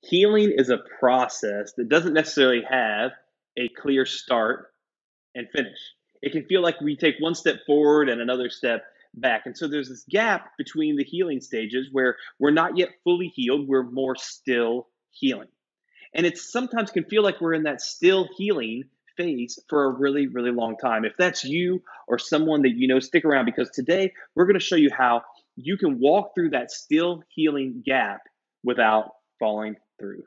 Healing is a process that doesn't necessarily have a clear start and finish. It can feel like we take one step forward and another step back. And so there's this gap between the healing stages where we're not yet fully healed, we're more still healing. And it sometimes can feel like we're in that still healing phase for a really, really long time. If that's you or someone that you know, stick around because today we're going to show you how you can walk through that still healing gap without falling through.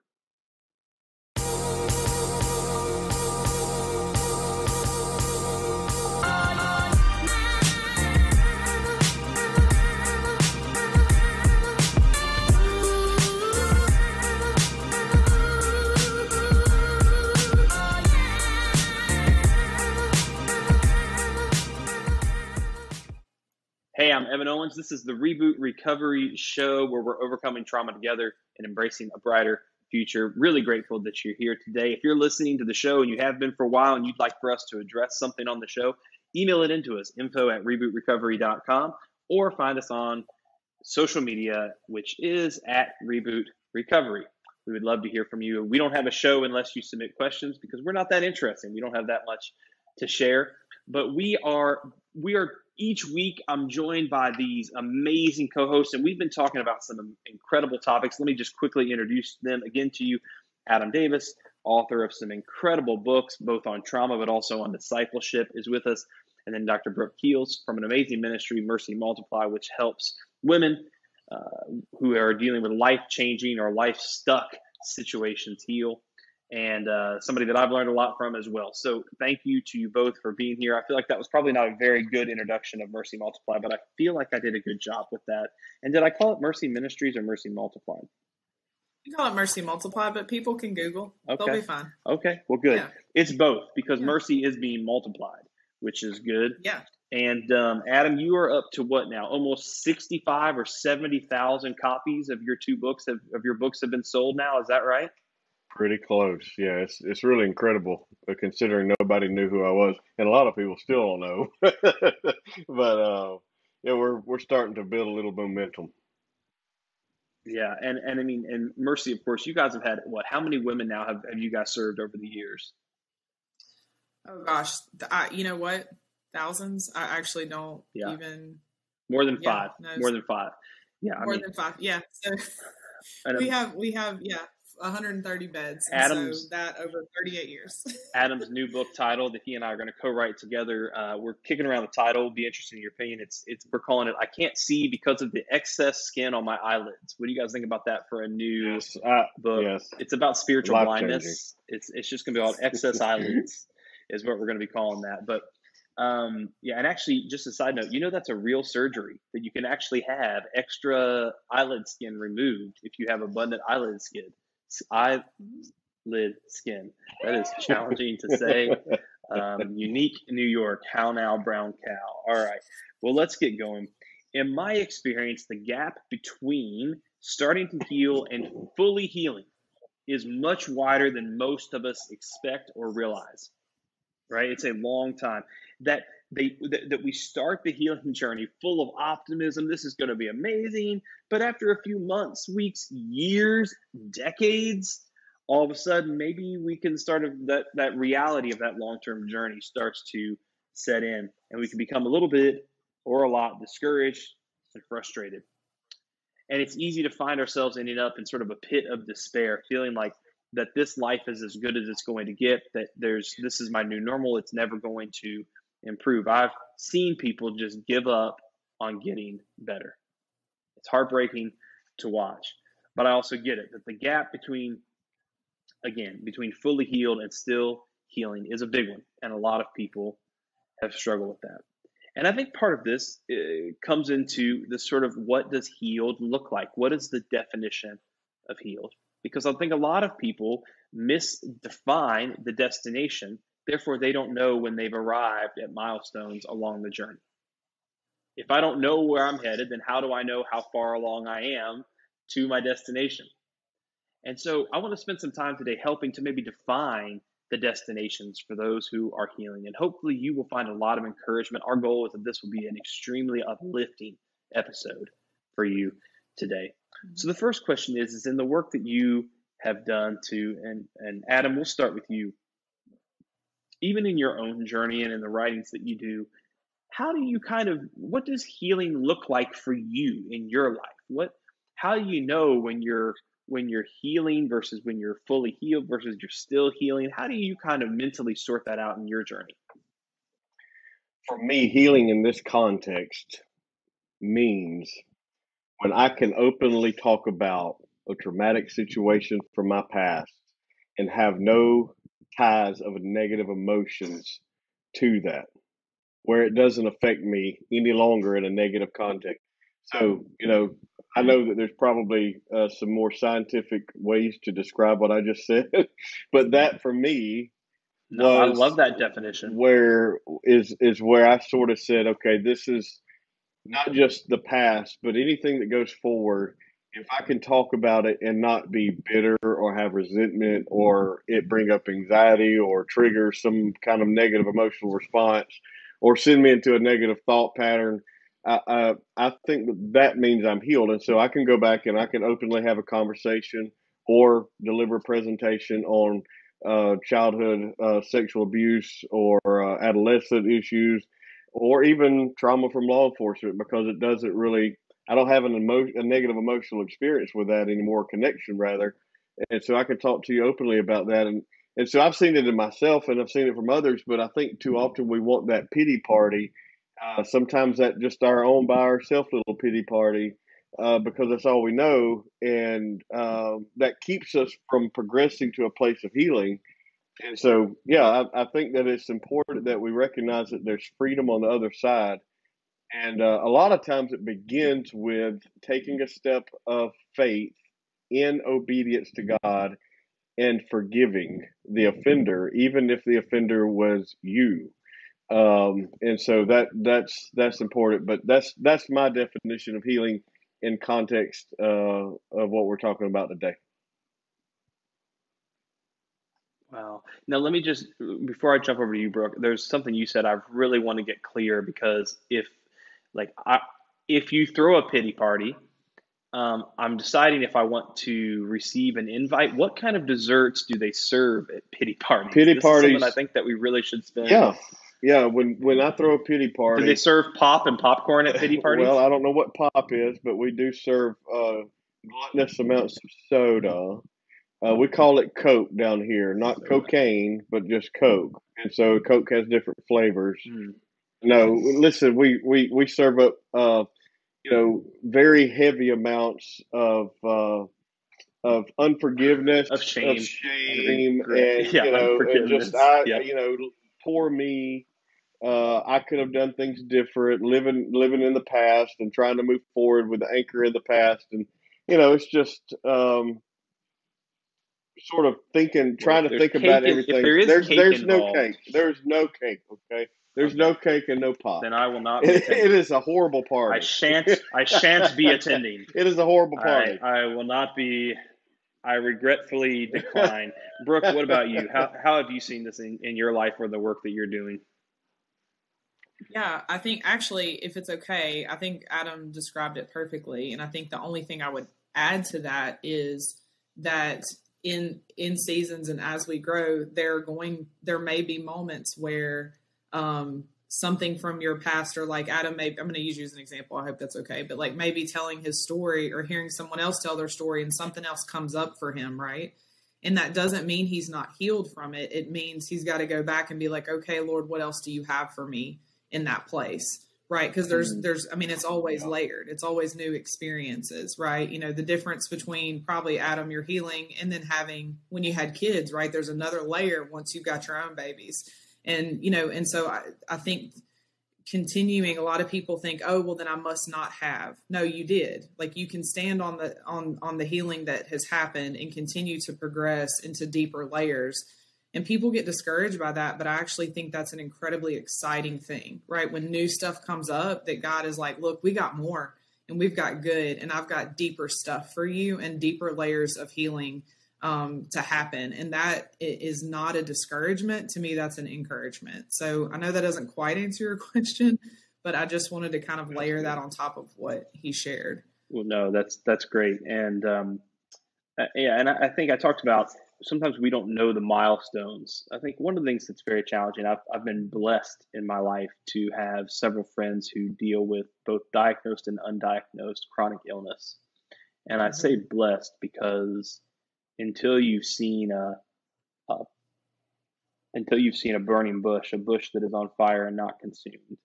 Hey, I'm Evan Owens. This is the Reboot Recovery Show where we're overcoming trauma together and embracing a brighter future. Really grateful that you're here today. If you're listening to the show and you have been for a while and you'd like for us to address something on the show, email it into us, info@rebootrecovery.com, or find us on social media, which is at Reboot Recovery. We would love to hear from you. We don't have a show unless you submit questions because we're not that interesting. We don't have that much to share, but we are each week I'm joined by these amazing co-hosts, and we've been talking about some incredible topics. Let me just quickly introduce them again to you. Adam Davis, author of some incredible books, both on trauma but also on discipleship, is with us. And then Dr. Brooke Keels from an amazing ministry, Mercy Multiply, which helps women who are dealing with life-changing or life-stuck situations heal. And somebody that I've learned a lot from as well. So thank you to you both for being here. I feel like that was probably not a very good introduction of Mercy Multiply, but I feel like I did a good job with that. And did I call it Mercy Ministries or Mercy Multiplied? You call it Mercy Multiply, but people can Google. Okay. They'll be fine. Okay, well, good. Yeah. It's both because mercy is being multiplied, which is good. Yeah. And Adam, you are up to what now? Almost 65 or 70,000 copies of your two books of your books have been sold now. Is that right? Pretty close. Yeah, it's really incredible considering nobody knew who I was, and a lot of people still don't know. But yeah, we're starting to build a little momentum. Yeah, and I mean, and Mercy, of course, you guys have had what? How many women now have you guys served over the years? Oh gosh, you know what? Thousands. I actually don't even. More than five. More than five. Yeah, more than five. Yeah. So we have 130 beds. So that over 38 years. Adam's new book title that he and I are going to co-write together. We're kicking around the title. Be interested in your opinion. We're calling it "I Can't See Because of the Excess Skin on My Eyelids." What do you guys think about that for a new book? Yes. It's about spiritual blindness. It's just going to be called "Excess Eyelids," is what we're going to be calling that. But and actually, just a side note, that's a real surgery that you can actually have extra eyelid skin removed if you have abundant eyelid skin. Eyelid skin. That is challenging to say. Unique New York. How now, brown cow? All right. Well, let's get going. In my experience, the gap between starting to heal and fully healing is much wider than most of us expect or realize. Right? It's a long time that we start the healing journey full of optimism. This is going to be amazing. But after a few months, weeks, years, decades, all of a sudden, maybe we can start that reality of that long-term journey starts to set in, and we can become a little bit or a lot discouraged and frustrated. And it's easy to find ourselves ending up in sort of a pit of despair, feeling like that this life is as good as it's going to get, that this is my new normal, it's never going to improve. I've seen people just give up on getting better. It's heartbreaking to watch, but I also get it, that the gap between fully healed and still healing is a big one, and a lot of people have struggled with that. And I think part of this comes into this sort of, what does healed look like? What is the definition of healed? Because I think a lot of people misdefine the destination. Therefore, they don't know when they've arrived at milestones along the journey. If I don't know where I'm headed, then how do I know how far along I am to my destination? And so I want to spend some time today helping to maybe define the destinations for those who are healing. And hopefully you will find a lot of encouragement. Our goal is that this will be an extremely uplifting episode for you today. So the first question is in the work that you have done to, and Adam, we'll start with you. Even in your own journey and in the writings that you do, how do you what does healing look like for you in your life? How do you know when you're healing versus when you're fully healed versus you're still healing? How do you kind of mentally sort that out in your journey? For me, healing in this context means when I can openly talk about a traumatic situation from my past and have no ties of negative emotions to that, where it doesn't affect me any longer in a negative context. So, I know that there's probably some more scientific ways to describe what I just said, but that for me I love that definition. Where I sort of said, okay, this is not just the past, but anything that goes forward. If I can talk about it and not be bitter or have resentment or it bring up anxiety or trigger some kind of negative emotional response or send me into a negative thought pattern, I think that means I'm healed. And so I can go back and I can openly have a conversation or deliver a presentation on childhood sexual abuse or adolescent issues or even trauma from law enforcement, because it doesn't really, I don't have a negative emotional experience with that anymore, connection rather. And so I can talk to you openly about that. And so I've seen it in myself and I've seen it from others, but I think too often we want that pity party. Sometimes that just our own by ourselves little pity party, because that's all we know. And that keeps us from progressing to a place of healing. And so, yeah, I think that it's important that we recognize that there's freedom on the other side. And a lot of times it begins with taking a step of faith in obedience to God and forgiving the offender, even if the offender was you. And so that's important. But that's my definition of healing in context of what we're talking about today. Wow. Now, let me just, before I jump over to you, Brooke, there's something you said I really want to get clear, because if you throw a pity party, I'm deciding if I want to receive an invite. What kind of desserts do they serve at pity parties? Pity parties. Is something I think that we really should spend. Yeah. When I throw a pity party, do they serve pop and popcorn at pity parties? Well, I don't know what pop is, but we do serve gluttonous amounts of soda. We call it Coke down here, not cocaine, but just Coke. And so Coke has different flavors. No, listen, we serve up, very heavy amounts of unforgiveness, of shame, and just poor me. I could have done things different, living in the past and trying to move forward with the anchor in the past, and it's just sort of trying to think about everything. There's no cake. There's no cake. Okay. There's no cake and no pop. Then I will not be attending. It is a horrible party. I shan't be attending. It is a horrible party. I will not be. I regretfully decline. Brooke, what about you? How have you seen this in your life or the work that you're doing? Yeah, I think actually, if it's okay, I think Adam described it perfectly. And I think the only thing I would add to that is that in seasons and as we grow, there may be moments where something from your past, or like Adam, I'm going to use you as an example. I hope that's okay. But like maybe telling his story or hearing someone else tell their story and something else comes up for him, right? And that doesn't mean he's not healed from it. It means he's got to go back and be like, okay, Lord, what else do you have for me in that place? Right. Because it's always layered. It's always new experiences, right? The difference between probably Adam, your healing, and then having when you had kids, right? There's another layer once you've got your own babies. And, and so I think continuing, a lot of people think, oh, well, then I must not have. No, you did. Like you can stand on the healing that has happened and continue to progress into deeper layers. And people get discouraged by that, but I actually think that's an incredibly exciting thing, right? When new stuff comes up, that God is like, look, we got more and we've got good, and I've got deeper stuff for you and deeper layers of healing to happen. And that is not a discouragement. To me, that's an encouragement. So I know that doesn't quite answer your question, but I just wanted to kind of layer that on top of what he shared. Well, no, that's great. And Yeah, and I think I talked about sometimes we don't know the milestones. I think one of the things that's very challenging, I've been blessed in my life to have several friends who deal with both diagnosed and undiagnosed chronic illness. And I say Mhm. blessed because until you've seen a until you've seen a burning bush, a bush that is on fire and not consumed,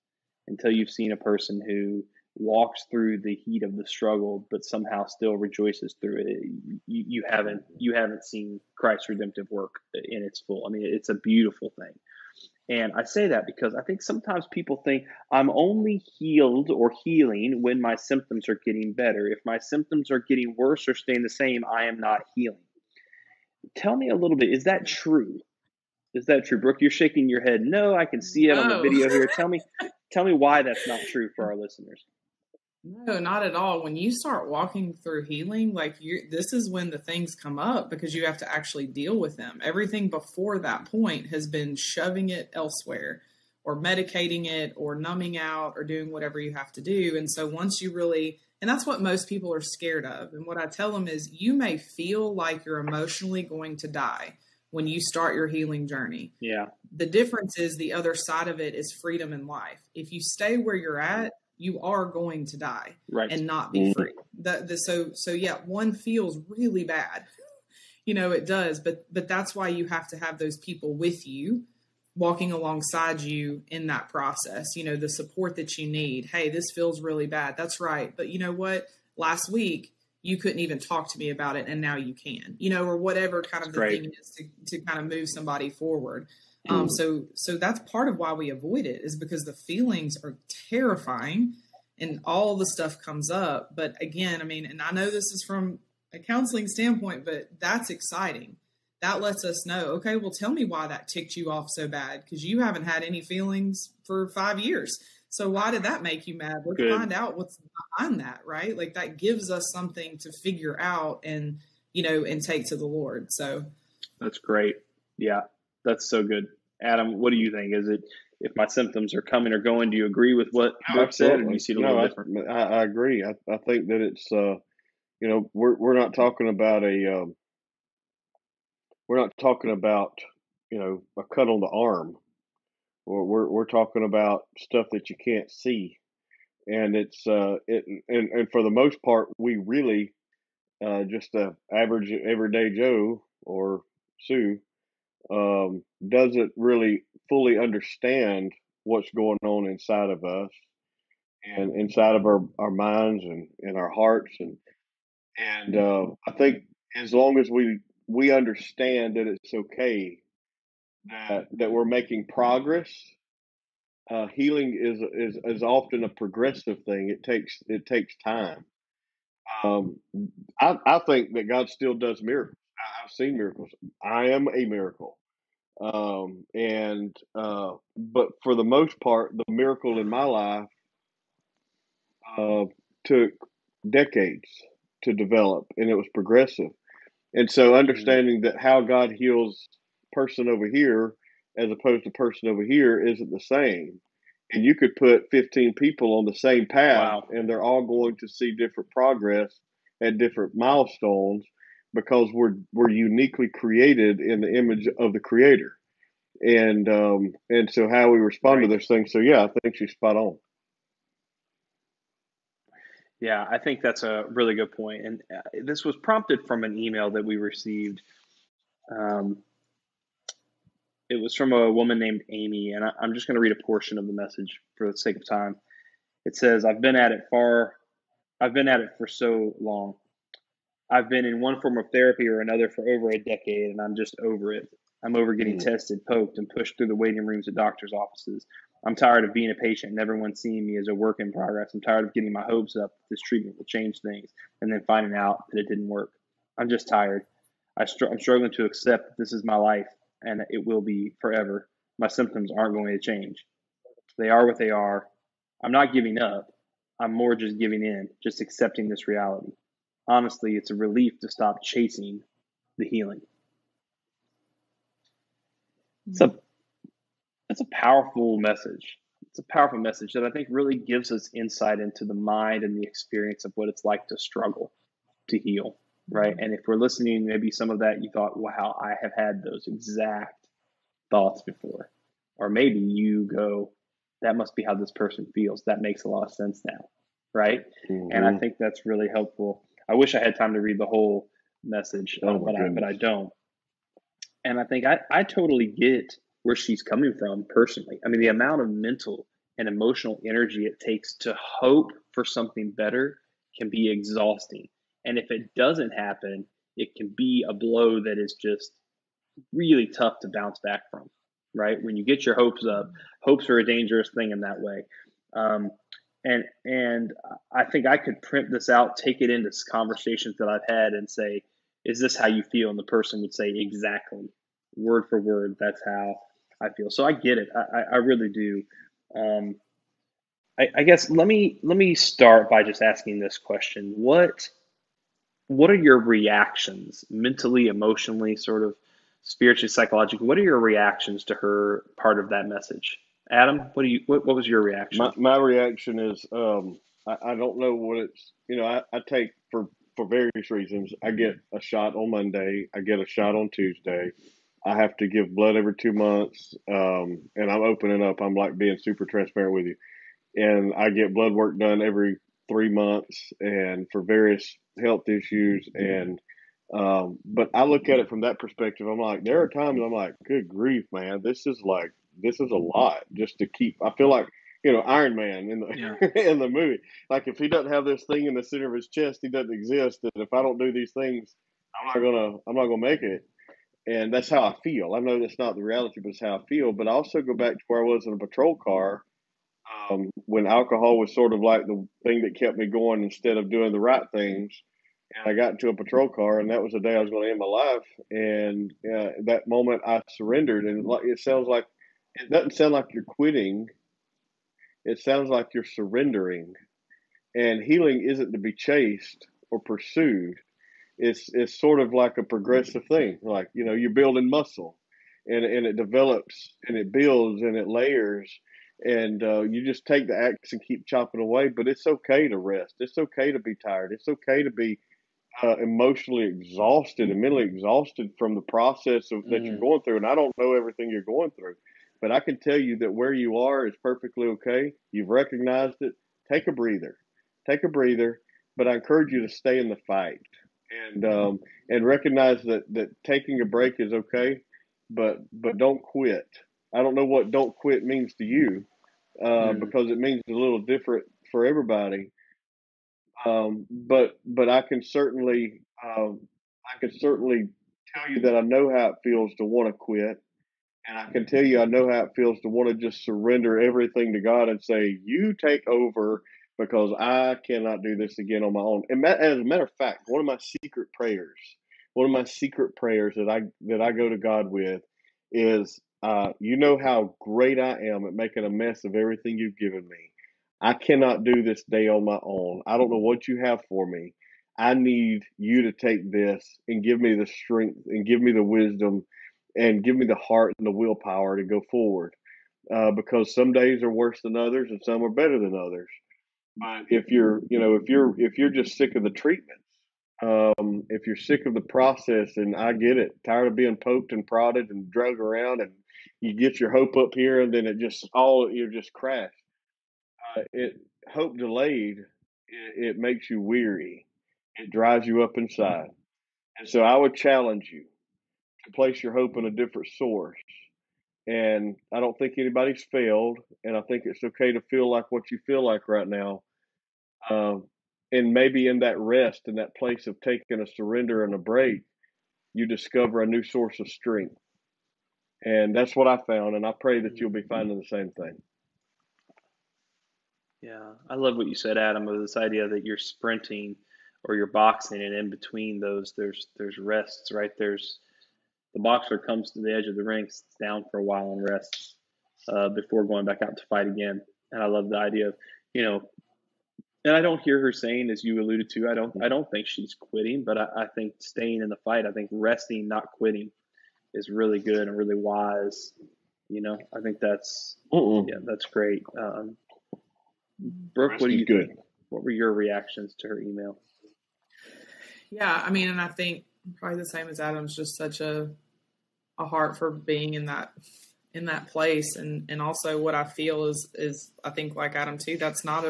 until you've seen a person who walks through the heat of the struggle but somehow still rejoices through it, you haven't seen Christ's redemptive work in its full. I mean, it's a beautiful thing. And I say that because I think sometimes people think I'm only healed or healing when my symptoms are getting better. If my symptoms are getting worse or staying the same, I am not healing. Tell me a little bit, is that true? Is that true? Brooke, you're shaking your head. No, I can see it on the No. video here. Tell me why that's not true for our listeners. No, not at all. When you start walking through healing, this is when the things come up because you have to actually deal with them. Everything before that point has been shoving it elsewhere or medicating it or numbing out or doing whatever you have to do. And so once you really, and that's what most people are scared of. And what I tell them is you may feel like you're emotionally going to die when you start your healing journey. Yeah. The difference is the other side of it is freedom in life. If you stay where you're at, you are going to die Right. and not be free. So yeah, one feels really bad. It does, but that's why you have to have those people with you, walking alongside you in that process, the support that you need. Hey, this feels really bad. That's right. But you know what? Last week, you couldn't even talk to me about it, and now you can, or whatever kind of the thing is to kind of move somebody forward. So that's part of why we avoid it is because the feelings are terrifying and all the stuff comes up. But again, I mean, and I know this is from a counseling standpoint, but that's exciting. That lets us know, okay, well, tell me why that ticked you off so bad because you haven't had any feelings for 5 years. So why did that make you mad? Let's find out what's behind that, right? Like that gives us something to figure out and take to the Lord. So that's great. Yeah, that's so good. Adam, what do you think? Is it if my symptoms are coming or going? Do you agree with what Brooke said, or do you see it a little different? I agree. I think that it's we're not talking about we're not talking about a cut on the arm, or we're talking about stuff that you can't see, and it's and for the most part, we really just the average everyday Joe or Sue doesn't really fully understand what's going on inside of us and inside of our minds and our hearts and I think as long as we understand that it's okay that we're making progress, healing is often a progressive thing. It takes time. Um, I think that God still does miracles. I've seen miracles. I am a miracle. And but for the most part, the miracle in my life uh, took decades to develop, and it was progressive. And so, understanding that how God heals person over here as opposed to person over here isn't the same. And you could put 15 people on the same path, Wow. and they're all going to see different progress at different milestones because we're uniquely created in the image of the Creator. And so how we respond to Right. those things. So yeah, I think she's spot on. Yeah, I think that's a really good point. And this was prompted from an email that we received. Um, it was from a woman named Amy, and I'm just going to read a portion of the message for the sake of time. It says, I've been at it for so long. I've been in one form of therapy or another for over a decade, and I'm just over it. I'm over getting tested, poked, and pushed through the waiting rooms at doctors' offices. I'm tired of being a patient and everyone seeing me as a work in progress. I'm tired of getting my hopes up that this treatment will change things and then finding out that it didn't work. I'm just tired. I'm struggling to accept that this is my life and it will be forever. My symptoms aren't going to change. They are what they are. I'm not giving up. I'm more just giving in, just accepting this reality. Honestly, it's a relief to stop chasing the healing. It's a That's a powerful message. It's a powerful message that I think really gives us insight into the mind and the experience of what it's like to struggle to heal. right? And if we're listening, maybe some of that you thought, wow, I have had those exact thoughts before. Or maybe you go, that must be how this person feels. That makes a lot of sense now, right? And I think that's really helpful. I wish I had time to read the whole message, Oh my but I goodness. don't. And I think I totally get where she's coming from personally. I mean, the amount of mental and emotional energy it takes to hope for something better can be exhausting. And if it doesn't happen, it can be a blow that is just really tough to bounce back from, right? When you get your hopes up, hopes are a dangerous thing in that way. Um, and I think I could print this out, take it into conversations that I've had, and say, "Is this how you feel?" And the person would say, "Exactly, word for word. That's how I feel." So I get it. I really do. Um, I guess let me start by just asking this question: what are your reactions mentally, emotionally, sort of spiritually, psychologically? What are your reactions to her part of that message? Adam, what was your reaction? My reaction is I don't know what it's I take for various reasons. I get a shot on Monday, I get a shot on Tuesday. I have to give blood every 2 months, and I'm opening up. I'm like being super transparent with you, and I get blood work done every 3 months, and for various health issues. And but I look at it from that perspective. I'm like, there are times I'm like, good grief, man, this is a lot just to keep. I feel like Iron Man in Yeah. the in the movie. Like if he doesn't have this thing in the center of his chest, he doesn't exist. And if I don't do these things, I'm not gonna make it. And that's how I feel. I know that's not the reality, but it's how I feel. But I also go back to where I was in a patrol car when alcohol was sort of like the thing that kept me going instead of doing the right things. And I got into a patrol car, and that was the day I was going to end my life. And that moment, I surrendered. And it doesn't sound like you're quitting. It sounds like you're surrendering. And healing isn't to be chased or pursued. It's sort of like a progressive thing. Like you're building muscle, and it develops and it builds and it layers, and you just take the axe and keep chopping away. But it's okay to rest. It's okay to be tired. It's okay to be emotionally exhausted and mentally exhausted from the process that you're Mm, going through. And I don't know everything you're going through, but I can tell you that where you are is perfectly okay. You've recognized it. Take a breather. Take a breather. But I encourage you to stay in the fight and recognize that taking a break is okay, but don't quit. I don't know what don't quit means to you mm, because it means a little different for everybody. But I can certainly tell you that I know how it feels to want to quit, and I can tell you I know how it feels to want to just surrender everything to God and say, "You take over." Because I cannot do this again on my own. And as a matter of fact, one of my secret prayers that I go to God with is, you know how great I am at making a mess of everything you've given me. I cannot do this day on my own. I don't know what you have for me. I need you to take this and give me the strength and give me the wisdom and give me the heart and the willpower to go forward. Because some days are worse than others and some are better than others. But if you're just sick of the treatment, if you're sick of the process, and I get it, tired of being poked and prodded and drug around, and you get your hope up here, and then you just crash. It hope delayed, it makes you weary. It dries you up inside. And so I would challenge you to place your hope in a different source. And I don't think anybody's failed, and I think it's okay to feel like what you feel like right now. Um, and maybe in that rest, in that place of taking a surrender and a break, you discover a new source of strength. And that's what I found. And I pray that you'll mm. be finding the same thing. Yeah, I love what you said, Adam, with this idea that you're sprinting or you're boxing, and in between those, there's rests, right? There's the boxer comes to the edge of the ring, sits down for a while, and rests before going back out to fight again. And I love the idea of, you know, and I don't hear her saying, as you alluded to, I don't think she's quitting, but I think staying in the fight, I think resting, not quitting, is really good and really wise. I think Mm-mm. yeah, that's great. Brooke, what Rest do is you good. think? What were your reactions to her email? Yeah, I mean, and I think probably the same as Adam's, just such a heart for being in that place, and also what I feel is I think like Adam too, that's not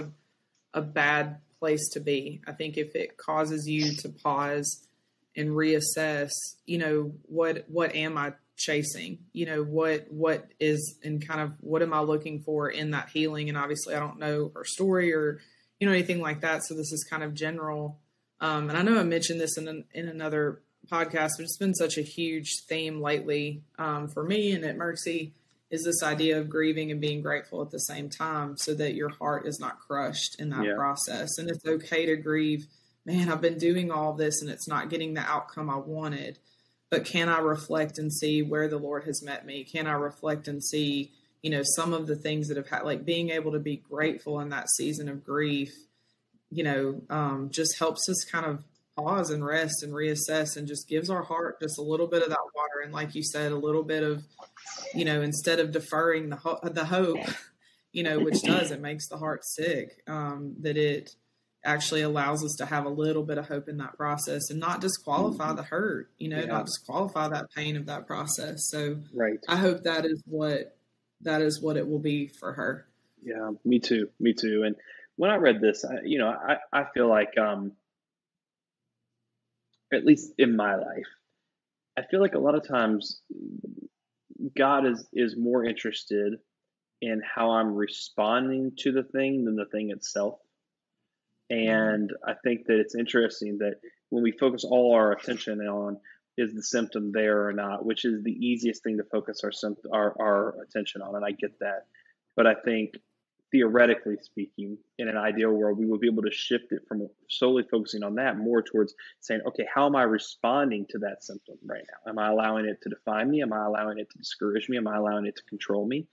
a bad place to be. I think if it causes you to pause and reassess, what am I chasing? What is, and kind of what am I looking for in that healing? And obviously I don't know her story or, anything like that. So this is kind of general. And I know I mentioned this in another podcast, but it's been such a huge theme lately for me and at Mercy, is this idea of grieving and being grateful at the same time so that your heart is not crushed in that process. And it's okay to grieve. Man, I've been doing all this and it's not getting the outcome I wanted, but can I reflect and see where the Lord has met me? Can I reflect and see, some of the things that have had, like being able to be grateful in that season of grief, just helps us kind of pause and rest and reassess, and just gives our heart just a little bit of that water. And like you said, a little bit of, instead of deferring the hope, which it makes the heart sick, that it actually allows us to have a little bit of hope in that process and not disqualify the hurt, not disqualify that pain of that process. So right. I hope that is what it will be for her. Yeah, me too. And when I read this, I feel like, at least in my life, I feel like a lot of times God is more interested in how I'm responding to the thing than the thing itself. And I think that it's interesting that when we focus all our attention on is the symptom there or not, which is the easiest thing to focus our attention on, and I get that. But I think theoretically speaking, in an ideal world, we will be able to shift it from solely focusing on that more towards saying, okay, how am I responding to that symptom right now? Am I allowing it to define me? Am I allowing it to discourage me? Am I allowing it to control me?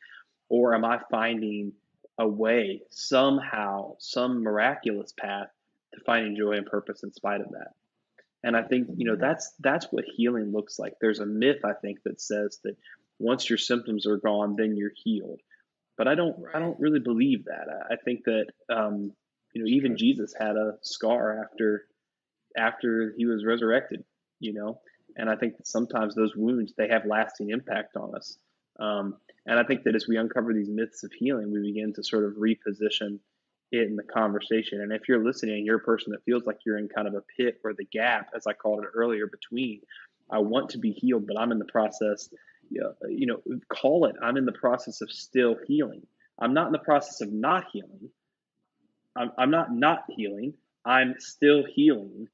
Or am I finding a way, somehow, some miraculous path to finding joy and purpose in spite of that? And I think, that's what healing looks like. There's a myth, I think, that says that once your symptoms are gone, then you're healed. But I don't really believe that. I think that, even Jesus had a scar after he was resurrected, and I think that sometimes those wounds, they have lasting impact on us. And I think that as we uncover these myths of healing, we begin to sort of reposition it in the conversation. And if you're listening and you're a person that feels like you're in kind of a pit or the gap, as I called it earlier, between I want to be healed, but I'm in the process, call it, I'm in the process of still healing. I'm not in the process of not healing. I'm not healing. I'm still healing.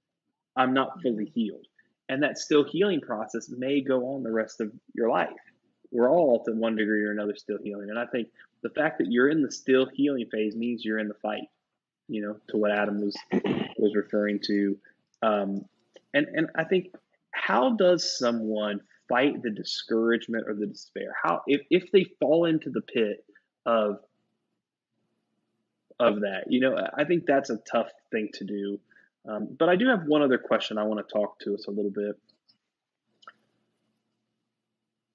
I'm not fully healed. And that still healing process may go on the rest of your life. We're all to one degree or another still healing. And I think the fact that you're in the still healing phase means you're in the fight, to what Adam was referring to. And I think, how does someone fight the discouragement or the despair? How, if they fall into the pit of that, I think that's a tough thing to do. But I do have one other question I want to talk to us a little bit.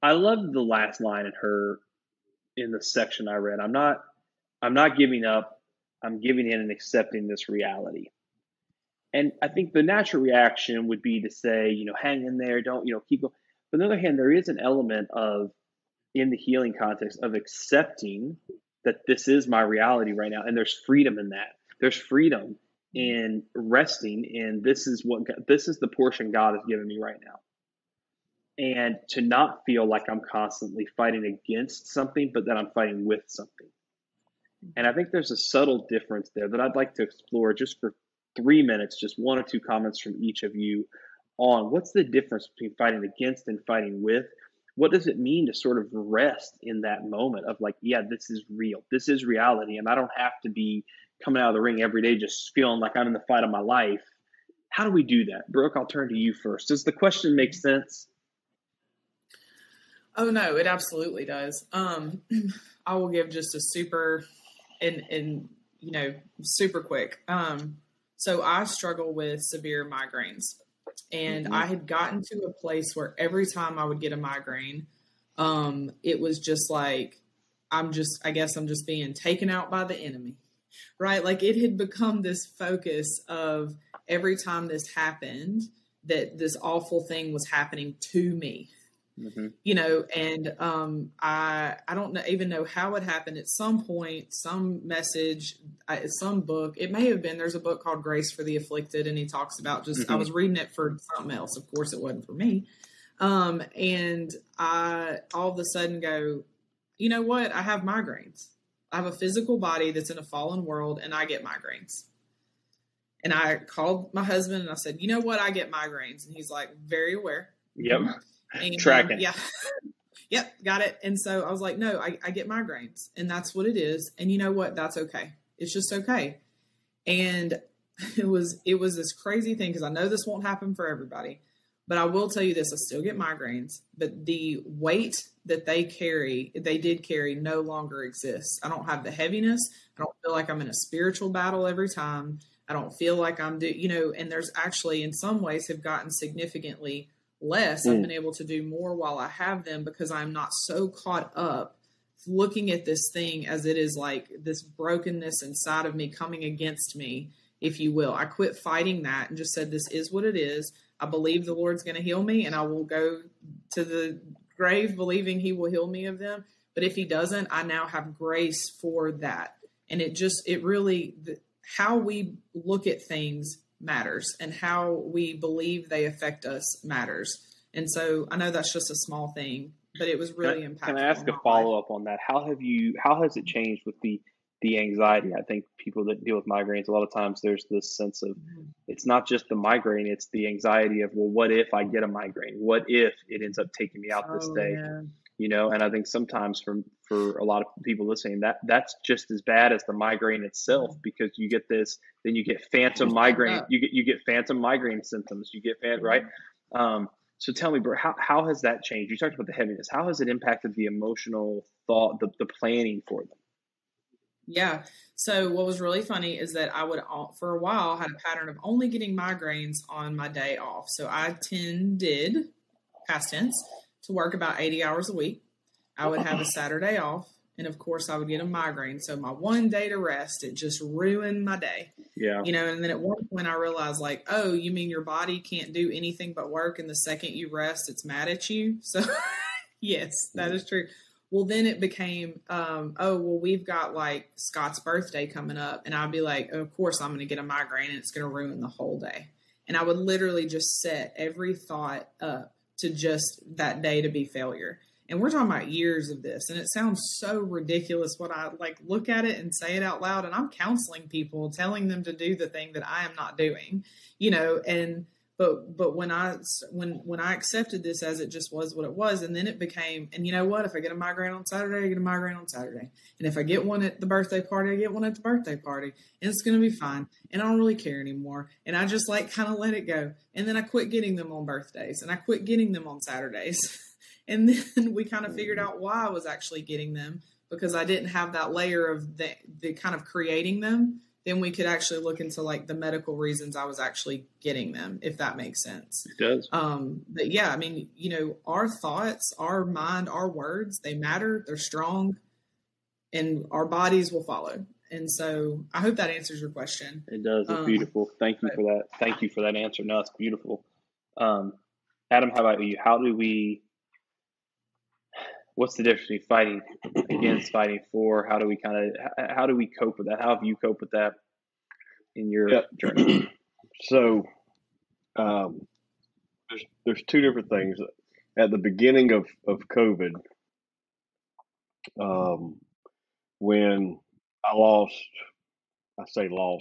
I love the last line in the section I read. I'm not giving up. I'm giving in and accepting this reality. And I think the natural reaction would be to say, hang in there, don't, keep going. But on the other hand, there is an element of, in the healing context, of accepting that this is my reality right now. And there's freedom in that. There's freedom in resting in this is the portion God has given me right now. And to not feel like I'm constantly fighting against something, but that I'm fighting with something. And I think there's a subtle difference there that I'd like to explore just for 3 minutes, just 1 or 2 comments from each of you on what's the difference between fighting against and fighting with. What does it mean to sort of rest in that moment of like, yeah, this is real. This is reality. And I don't have to be coming out of the ring every day just feeling like I'm in the fight of my life. How do we do that? Brooke, I'll turn to you first. Does the question make sense? Oh, no, it absolutely does. I will give just a super super quick. So I struggle with severe migraines, and I had gotten to a place where every time I would get a migraine, it was just like, I guess I'm just being taken out by the enemy, right? Like it had become this focus of every time this happened, that this awful thing was happening to me. And I don't even know how it happened. At some point, some message, some book, it may have been, there's a book called Grace for the Afflicted, and he talks about I was reading it for something else. Of course, it wasn't for me. And I all of a sudden go, you know what? I have migraines. I have a physical body that's in a fallen world, and I get migraines. And I called my husband and I said, you know what? I get migraines. And he's like, very aware. Yep. And, Tracking. Yeah. Yep. Got it. And so I was like, no, I get migraines, and that's what it is. And you know what? That's okay. It's just okay. And it was this crazy thing, because I know this won't happen for everybody, but I will tell you this: I still get migraines, but the weight that they did carry, no longer exists. I don't have the heaviness. I don't feel like I'm in a spiritual battle every time. I don't feel like I'm and there's actually, in some ways, have gotten significantly less. I've been able to do more while I have them, because I'm not so caught up looking at this thing as it is like this brokenness inside of me coming against me, if you will. I quit fighting that and just said, this is what it is. I believe the Lord's going to heal me, and I will go to the grave believing he will heal me of them. But if he doesn't, I now have grace for that. And how we look at things matters, and how we believe they affect us matters. And so I know that's just a small thing, but it was really impactful. Can I ask a follow up on that? How has it changed with the anxiety? I think people that deal with migraines, a lot of times there's this sense of, it's not just the migraine, it's the anxiety of, well, what if I get a migraine? What if it ends up taking me out this day? Yeah. And I think sometimes for a lot of people listening, that's just as bad as the migraine itself, because you get this, then you get phantom migraine, you get phantom migraine symptoms, right? So tell me, Bert, how has that changed? You talked about the heaviness. How has it impacted the emotional thought, the planning for them? Yeah. So what was really funny is that I would, for a while, had a pattern of only getting migraines on my day off. So I tended, past tense, to work about 80 hours a week. I would have a Saturday off, and of course I would get a migraine. So my one day to rest, it just ruined my day. Yeah. And then at one point I realized, like, oh, you mean your body can't do anything but work, and the second you rest, it's mad at you? So yes, that is true. Well, then it became, we've got like Scott's birthday coming up, and I'd be like, oh, of course I'm going to get a migraine, and it's going to ruin the whole day. And I would literally just set every thought up to just that day to be failure. And we're talking about years of this, and it sounds so ridiculous when I look at it and say it out loud, and I'm counseling people, telling them to do the thing that I am not doing, but when I accepted this as it just was what it was, and then it became, and you know what, if I get a migraine on Saturday, I get a migraine on Saturday. And if I get one at the birthday party, I get one at the birthday party, and it's going to be fine. And I don't really care anymore. And I just kind of let it go. And then I quit getting them on birthdays, and I quit getting them on Saturdays. And then we kind of figured out why I was actually getting them, because I didn't have that layer of the kind of creating them. Then we could actually look into the medical reasons I was actually getting them, if that makes sense. It does. But yeah, I mean, our thoughts, our mind, our words, they matter. They're strong, and our bodies will follow. And so I hope that answers your question. It does. It's beautiful. Thank you for that. Thank you for that answer. No, it's beautiful. Adam, how about you? What's the difference between fighting against, fighting for? How do we cope with that? How have you coped with that in your journey? So, there's two different things. At the beginning of COVID, when I lost all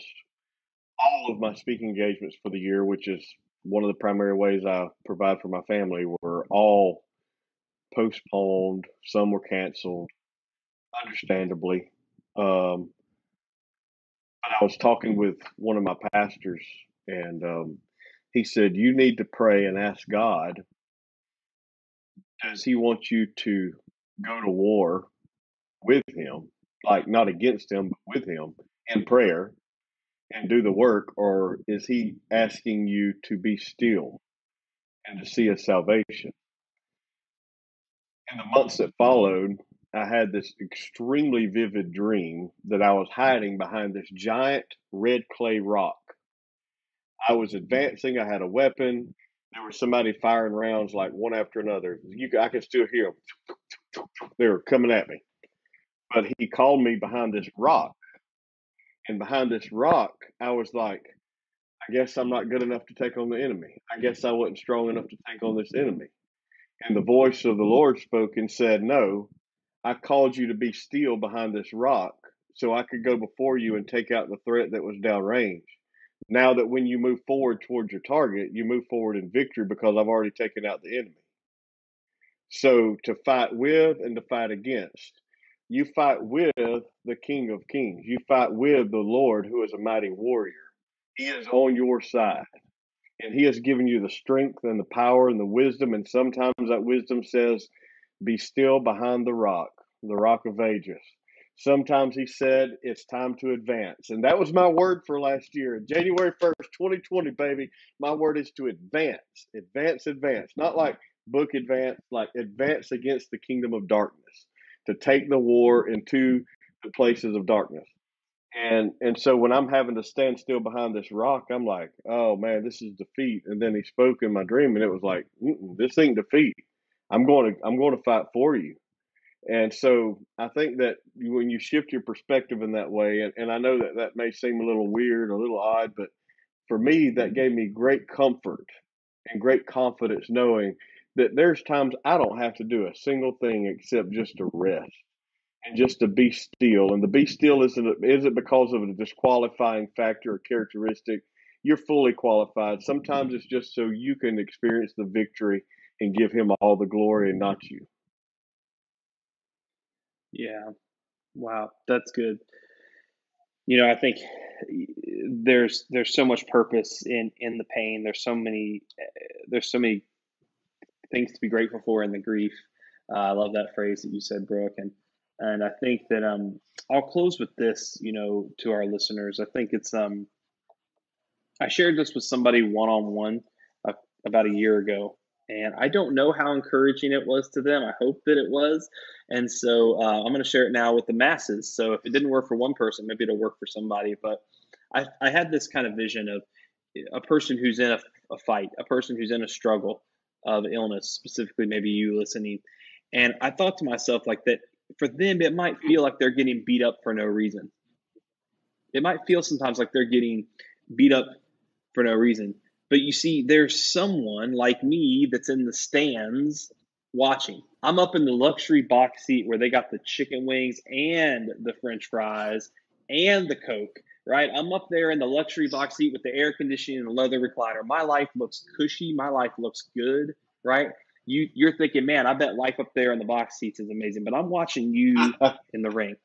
of my speaking engagements for the year, which is one of the primary ways I provide for my family, were all postponed. Some were canceled, understandably. But I was talking with one of my pastors, and he said, you need to pray and ask God, does he want you to go to war with him, not against him, but with him in prayer and do the work, or is he asking you to be still and to see a salvation? In the months that followed, I had this extremely vivid dream that I was hiding behind this giant red clay rock. I was advancing. I had a weapon. There was somebody firing rounds like one after another. I could still hear them. They were coming at me. But he called me behind this rock. And behind this rock, I was like, I guess I'm not good enough to take on the enemy. I guess I wasn't strong enough to take on this enemy. And the voice of the Lord spoke and said, no, I called you to be still behind this rock so I could go before you and take out the threat that was downrange. Now that when you move forward towards your target, you move forward in victory because I've already taken out the enemy. So to fight with and to fight against, you fight with the King of Kings. You fight with the Lord, who is a mighty warrior. He is on your side. And he has given you the strength and the power and the wisdom. And sometimes that wisdom says, be still behind the rock of ages. Sometimes he said, it's time to advance. And that was my word for last year. January 1st, 2020, baby. My word is to advance, advance, advance. Not like book advance, like advance against the kingdom of darkness, to take the war into the places of darkness. And so when I'm having to stand still behind this rock, I'm like, oh man, this is defeat. And then he spoke in my dream, and it was like, this ain't defeat. I'm going to fight for you. And so I think that when you shift your perspective in that way, and I know that that may seem a little weird, a little odd, but for me, that gave me great comfort and great confidence knowing that there's times I don't have to do a single thing except just to rest and just to be still. And the be still isn't because of a disqualifying factor or characteristic. You're fully qualified. Sometimes it's just so you can experience the victory and give him all the glory and not you. Yeah. Wow. That's good. I think there's so much purpose in the pain. There's so many things to be grateful for in the grief. I love that phrase that you said, Brooke, and I think that I'll close with this. To our listeners, I think it's I shared this with somebody one on one about a year ago, and I don't know how encouraging it was to them. I hope that it was, and so I'm going to share it now with the masses. So if it didn't work for one person, maybe it'll work for somebody. But I had this kind of vision of a person who's in a fight, a person who's in a struggle of illness, specifically maybe you listening. And I thought to myself like that for them, it might feel like they're getting beat up for no reason. It might feel sometimes like they're getting beat up for no reason. But you see, there's someone like me that's in the stands watching. I'm up in the luxury box seat where they got the chicken wings and the French fries and the Coke, right? I'm up there in the luxury box seat with the air conditioning and the leather recliner. My life looks cushy. My life looks good, right? You're thinking, man, I bet life up there in the box seats is amazing. But I'm watching you in the ring.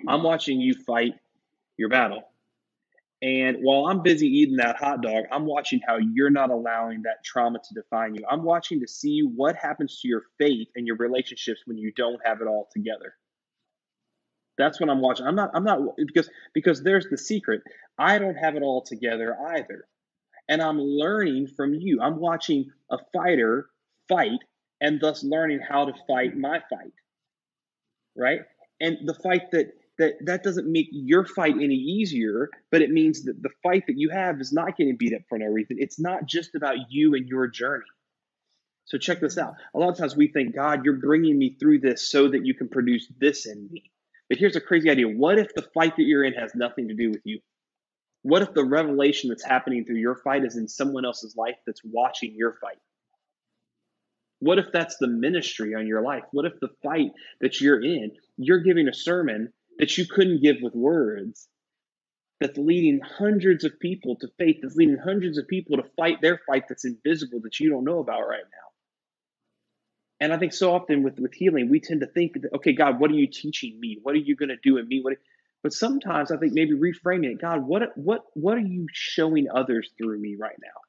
I'm watching you fight your battle. And while I'm busy eating that hot dog, I'm watching how you're not allowing that trauma to define you. I'm watching to see what happens to your faith and your relationships when you don't have it all together. That's what I'm watching. I'm not because there's the secret. I don't have it all together either. And I'm learning from you. I'm watching a fighter fight and thus learning how to fight my fight. Right? And the fight that doesn't make your fight any easier, but it means that the fight that you have is not getting beat up for no reason. It's not just about you and your journey. So check this out. A lot of times we think, God, you're bringing me through this so that you can produce this in me. But here's a crazy idea. What if the fight that you're in has nothing to do with you? What if the revelation that's happening through your fight is in someone else's life that's watching your fight? What if that's the ministry on your life? What if the fight that you're in, you're giving a sermon that you couldn't give with words, that's leading hundreds of people to faith, that's leading hundreds of people to fight their fight that's invisible that you don't know about right now? And I think so often with healing, we tend to think, okay, God, what are you teaching me? What are you going to do in me? But sometimes I think maybe reframing it, God, what are you showing others through me right now?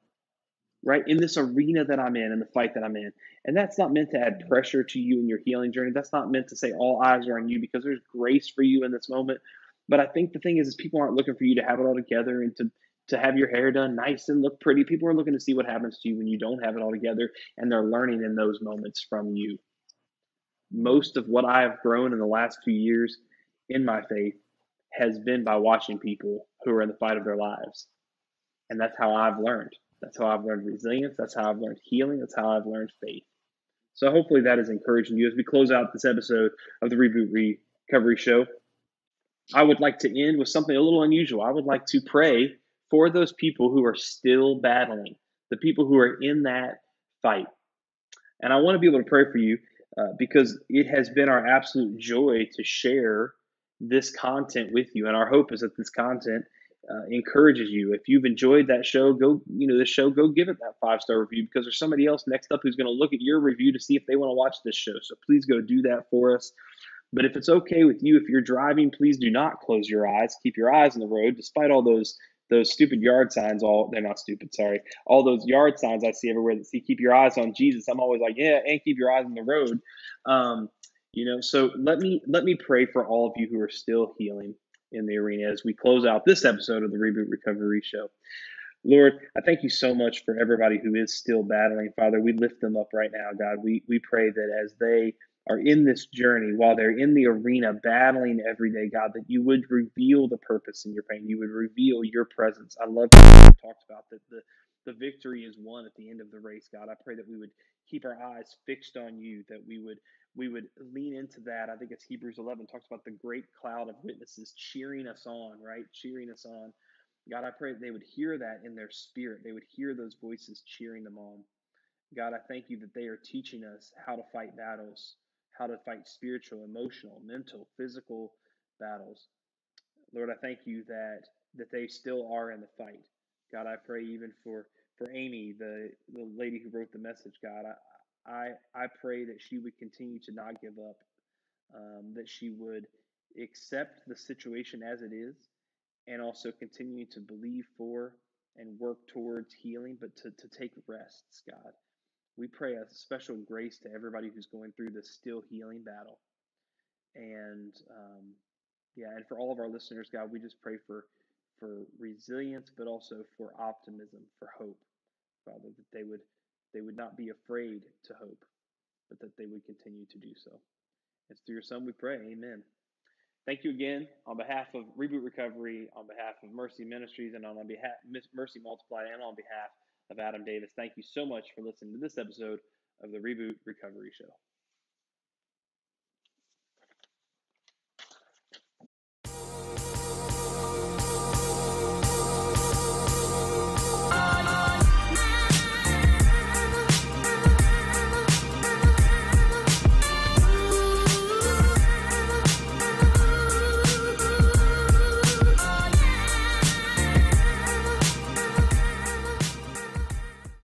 Right? In this arena that I'm in the fight that I'm in. And that's not meant to add pressure to you in your healing journey. That's not meant to say all eyes are on you, because there's grace for you in this moment. But I think the thing is people aren't looking for you to have it all together and to have your hair done nice and look pretty. People are looking to see what happens to you when you don't have it all together, and they're learning in those moments from you. Most of what I have grown in the last 2 years in my faith has been by watching people who are in the fight of their lives. And that's how I've learned. That's how I've learned resilience. That's how I've learned healing. That's how I've learned faith. So hopefully that is encouraging you as we close out this episode of the Reboot Recovery Show. I would like to end with something a little unusual. I would like to pray for those people who are still battling, the people who are in that fight. And I want to be able to pray for you because it has been our absolute joy to share this content with you. And our hope is that this content encourages you. If you've enjoyed that show, go give it that 5-star review, because there's somebody else next up who's going to look at your review to see if they want to watch this show. So please go do that for us. But if it's okay with you, if you're driving, please do not close your eyes. Keep your eyes on the road, despite all those stupid yard signs. They're not stupid, sorry. All those yard signs I see everywhere that say keep your eyes on Jesus. I'm always like, yeah, and keep your eyes on the road. So let me pray for all of you who are still healing in the arena as we close out this episode of the Reboot Recovery Show. Lord, I thank you so much for everybody who is still battling. Father, we lift them up right now, God. We pray that as they are in this journey, while they're in the arena battling every day, God, that you would reveal the purpose in your pain. You would reveal your presence. I love what you talked about, that the victory is won at the end of the race, God. I pray that we would keep our eyes fixed on you, that we would lean into that. I think it's Hebrews 11 talks about the great cloud of witnesses cheering us on, right? Cheering us on. God, I pray that they would hear that in their spirit. They would hear those voices cheering them on. God, I thank you that they are teaching us how to fight battles, how to fight spiritual, emotional, mental, physical battles. Lord, I thank you that they still are in the fight. God, I pray even for Amy, the lady who wrote the message, God. I pray that she would continue to not give up, that she would accept the situation as it is, and also continue to believe for and work towards healing, but to take rests, God. We pray a special grace to everybody who's going through this still healing battle. And and for all of our listeners, God, we just pray for resilience, but also for optimism, for hope, Father, that they would not be afraid to hope, but that they would continue to do so. It's through your Son we pray. Amen. Thank you again on behalf of Reboot Recovery, on behalf of Mercy Ministries, and on behalf Mercy Multiplied, and on behalf of Adam Davis. Thank you so much for listening to this episode of the Reboot Recovery Show.